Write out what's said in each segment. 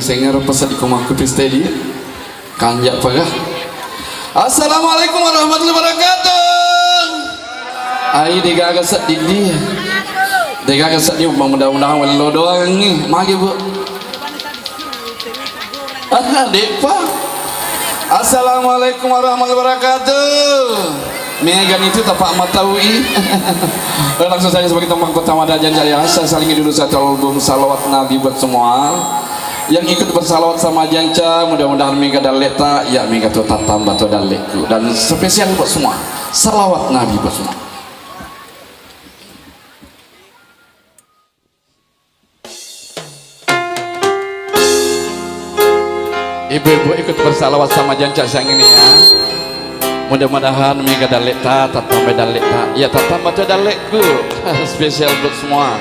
singer pesan di kumaku pistedi kanjak pagah. Assalamualaikum warahmatullahi wabarakatuh. Ai digagas di digagas di mudah-mudahan wallo doang nih magi bu. Depa. Assalamualaikum warahmatullahi wabarakatuh. Megan itu tapak matawi. Langsung saja sebagai teman kota Madajan Jaya saya salingi dulu satu album salawat Nabi buat semua yang ikut bersalawat sama Janca. Mudah-mudahan Mega daleta ya Mega tu tambah tu daleku dan spesial buat semua salawat Nabi buat semua. Ibu-ibu ikut bersalawat sama Janca sayang ini ya. Mudah-mudahan Mega daleta tambah daleta ya tambah tu daleku spesial buat semua.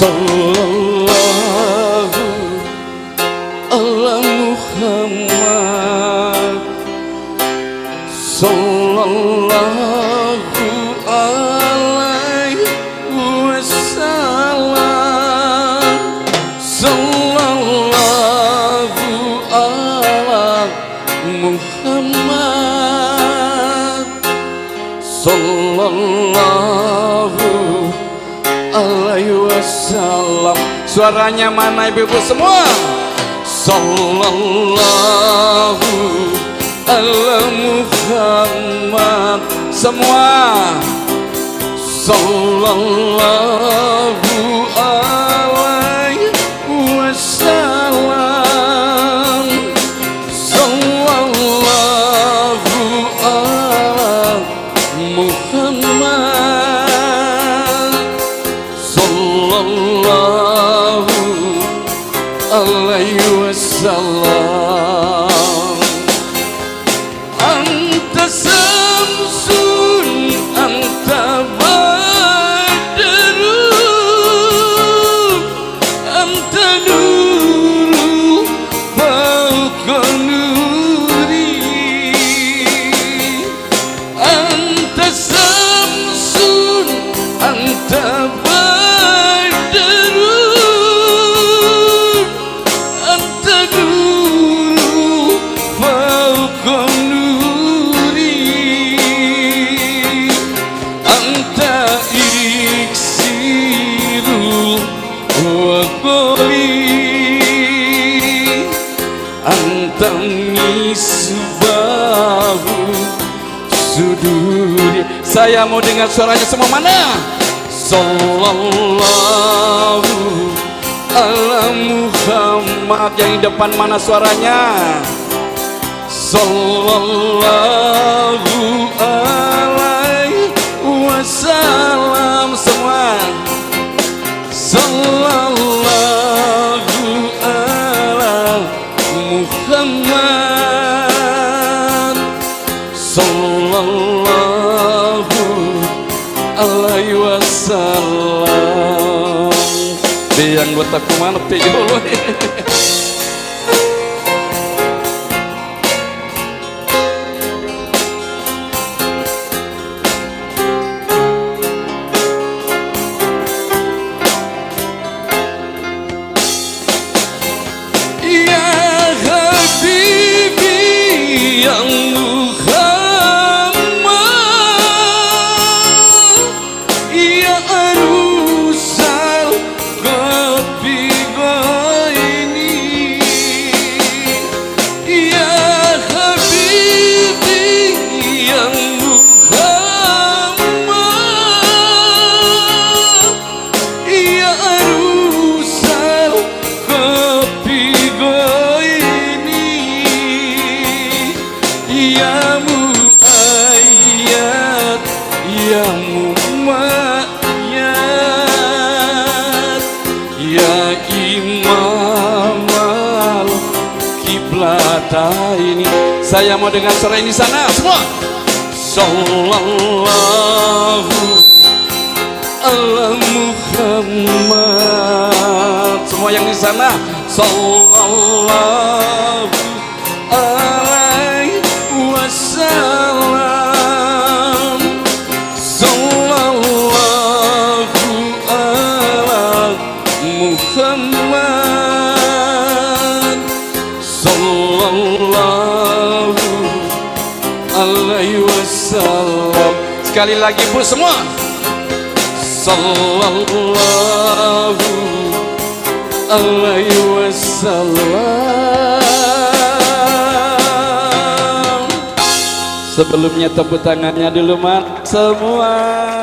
Sallallahu ala Muhammad, sallallahu alaihi wasallam, sallallahu ala Muhammad, sallallahu alaihi wasallam. Suaranya mana ibu-ibu semua? Sallallahu ala Muhammad semua. Sallallahu alaihi wasallam. Sallallahu ala Muhammad. Sallallahu alaihi wasallam. Anta samsun anta badrun anta nuru fawqa nuri. Anta samsun anta suduri. Saya mau dengar suaranya semua mana? Sallallahu ala Muhammad. Yang di depan mana suaranya? Sallallahu alaihi wasallam semua. Sallallahu ala Muhammad, sallallahu alaihi wasallam. Dia yang buat aku mana dulu. Ini saya mau dengar suara ini sana semua. Sallallahu ala Muhammad. Semua yang di sana sallallahu alaihi wasallam. Sallallahu ala Muhammad. Sallallahu alaihi wasallam. Sekali lagi Bu semua. Sallallahu alaihi wasallam. Sebelumnya tepuk tangannya dulu mat semua.